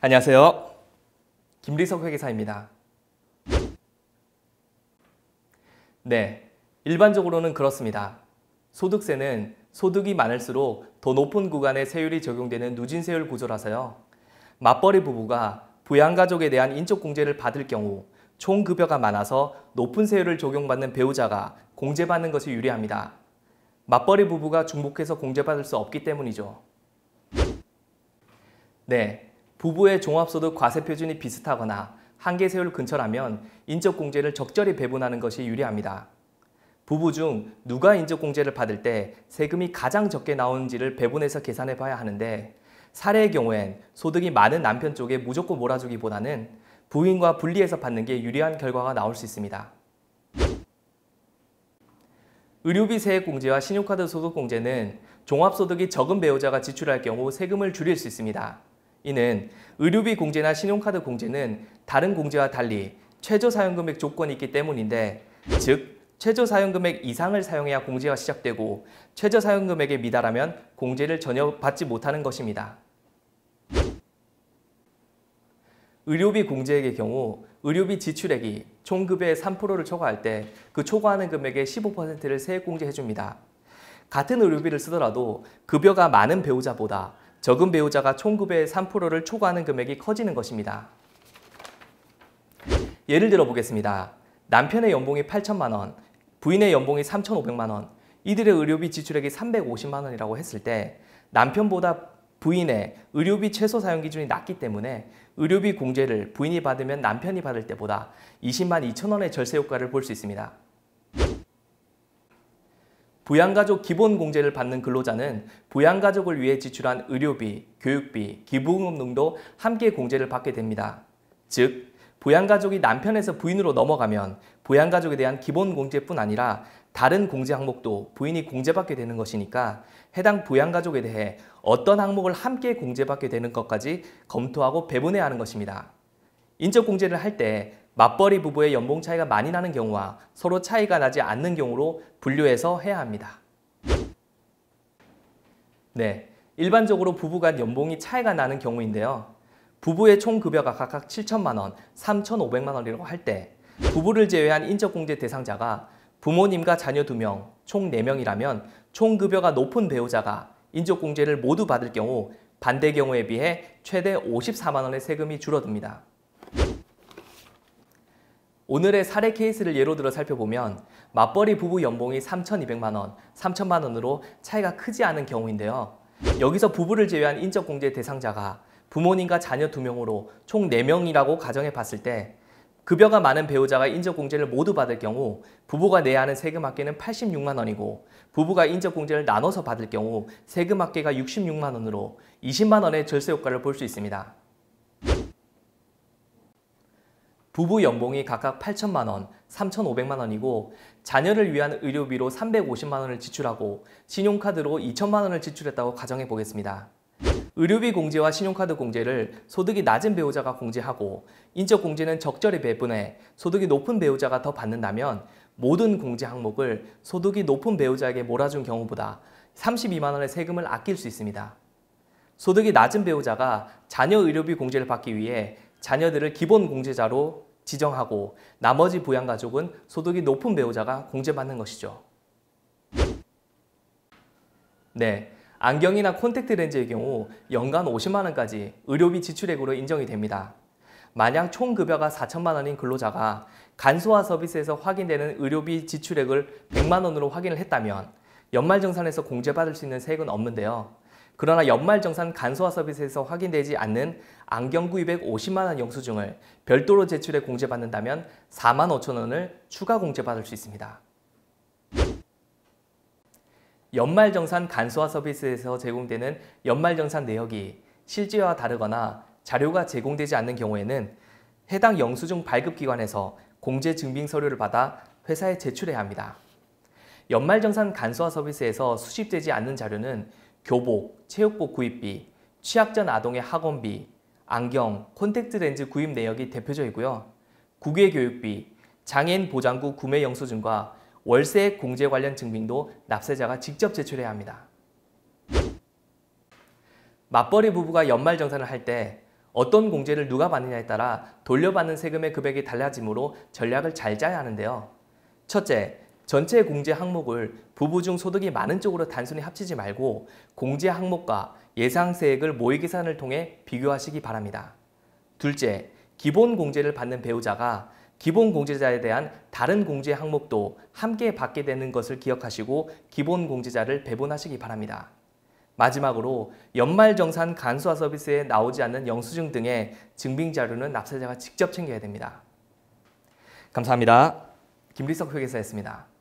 안녕하세요. 김리석 회계사입니다. 네, 일반적으로는 그렇습니다. 소득세는 소득이 많을수록 더 높은 구간의 세율이 적용되는 누진세율 구조라서요. 맞벌이 부부가 부양가족에 대한 인적공제를 받을 경우 총급여가 많아서 높은 세율을 적용받는 배우자가 공제받는 것이 유리합니다. 맞벌이 부부가 중복해서 공제받을 수 없기 때문이죠. 네, 부부의 종합소득 과세표준이 비슷하거나 한계세율 근처라면 인적공제를 적절히 배분하는 것이 유리합니다. 부부 중 누가 인적공제를 받을 때 세금이 가장 적게 나오는지를 배분해서 계산해 봐야 하는데, 사례의 경우엔 소득이 많은 남편 쪽에 무조건 몰아주기보다는 부인과 분리해서 받는 게 유리한 결과가 나올 수 있습니다. 의료비 세액공제와 신용카드 소득공제는 종합소득이 적은 배우자가 지출할 경우 세금을 줄일 수 있습니다. 이는 의료비 공제나 신용카드 공제는 다른 공제와 달리 최저사용금액 조건이 있기 때문인데, 즉 최저사용금액 이상을 사용해야 공제가 시작되고 최저사용금액에 미달하면 공제를 전혀 받지 못하는 것입니다. 의료비 공제액의 경우 의료비 지출액이 총급여의 3%를 초과할 때 그 초과하는 금액의 15%를 세액공제해줍니다. 같은 의료비를 쓰더라도 급여가 많은 배우자보다 적은 배우자가 총급여의 3%를 초과하는 금액이 커지는 것입니다. 예를 들어 보겠습니다. 남편의 연봉이 8천만 원, 부인의 연봉이 3,500만 원, 이들의 의료비 지출액이 350만 원이라고 했을 때 남편보다 부인의 의료비 최소 사용 기준이 낮기 때문에 의료비 공제를 부인이 받으면 남편이 받을 때보다 20만 2천 원의 절세 효과를 볼 수 있습니다. 부양가족 기본공제를 받는 근로자는 부양가족을 위해 지출한 의료비, 교육비, 기부금 등도 함께 공제를 받게 됩니다. 즉, 부양가족이 남편에서 부인으로 넘어가면 부양가족에 대한 기본공제뿐 아니라 다른 공제 항목도 부인이 공제받게 되는 것이니까 해당 부양가족에 대해 어떤 항목을 함께 공제받게 되는 것까지 검토하고 배분해야 하는 것입니다. 인적공제를 할 때 맞벌이 부부의 연봉 차이가 많이 나는 경우와 서로 차이가 나지 않는 경우로 분류해서 해야 합니다. 네, 일반적으로 부부 간 연봉이 차이가 나는 경우인데요. 부부의 총급여가 각각 7천만 원, 3,500만 원이라고 할 때 부부를 제외한 인적공제 대상자가 부모님과 자녀 2명, 총 4명이라면 총급여가 높은 배우자가 인적공제를 모두 받을 경우 반대 경우에 비해 최대 54만 원의 세금이 줄어듭니다. 오늘의 사례 케이스를 예로 들어 살펴보면 맞벌이 부부 연봉이 3,200만 원, 3천만 원으로 차이가 크지 않은 경우인데요. 여기서 부부를 제외한 인적공제 대상자가 부모님과 자녀 2명으로 총 4명이라고 가정해 봤을 때 급여가 많은 배우자가 인적공제를 모두 받을 경우 부부가 내야 하는 세금 합계는 86만 원이고, 부부가 인적공제를 나눠서 받을 경우 세금 합계가 66만 원으로 20만 원의 절세 효과를 볼 수 있습니다. 부부 연봉이 각각 8천만 원, 3,500만 원이고 자녀를 위한 의료비로 350만 원을 지출하고 신용카드로 2천만 원을 지출했다고 가정해 보겠습니다. 의료비 공제와 신용카드 공제를 소득이 낮은 배우자가 공제하고 인적공제는 적절히 배분해 소득이 높은 배우자가 더 받는다면 모든 공제 항목을 소득이 높은 배우자에게 몰아준 경우보다 32만 원의 세금을 아낄 수 있습니다. 소득이 낮은 배우자가 자녀 의료비 공제를 받기 위해 자녀들을 기본 공제자로 지정하고 나머지 부양가족은 소득이 높은 배우자가 공제받는 것이죠. 네, 안경이나 콘택트 렌즈의 경우 연간 50만 원까지 의료비 지출액으로 인정이 됩니다. 만약 총급여가 4천만 원인 근로자가 간소화 서비스에서 확인되는 의료비 지출액을 100만 원으로 확인을 했다면 연말정산에서 공제받을 수 있는 세액은 없는데요. 그러나 연말정산 간소화 서비스에서 확인되지 않는 안경 구입액 50만 원 영수증을 별도로 제출해 공제받는다면 4만 5천 원을 추가 공제받을 수 있습니다. 연말정산 간소화 서비스에서 제공되는 연말정산 내역이 실제와 다르거나 자료가 제공되지 않는 경우에는 해당 영수증 발급기관에서 공제증빙 서류를 받아 회사에 제출해야 합니다. 연말정산 간소화 서비스에서 수집되지 않는 자료는 교복, 체육복 구입비, 취학 전 아동의 학원비, 안경, 콘택트 렌즈 구입 내역이 대표적이고요. 국외교육비, 장애인 보장구 구매 영수증과 월세액 공제 관련 증빙도 납세자가 직접 제출해야 합니다. 맞벌이 부부가 연말정산을 할 때 어떤 공제를 누가 받느냐에 따라 돌려받는 세금의 금액이 달라지므로 전략을 잘 짜야 하는데요. 첫째, 전체 공제 항목을 부부 중 소득이 많은 쪽으로 단순히 합치지 말고 공제 항목과 예상세액을 모의계산을 통해 비교하시기 바랍니다. 둘째, 기본 공제를 받는 배우자가 기본 공제자에 대한 다른 공제 항목도 함께 받게 되는 것을 기억하시고 기본 공제자를 배분하시기 바랍니다. 마지막으로 연말정산 간소화 서비스에 나오지 않는 영수증 등의 증빙자료는 납세자가 직접 챙겨야 됩니다. 감사합니다. 김리석 회계사였습니다.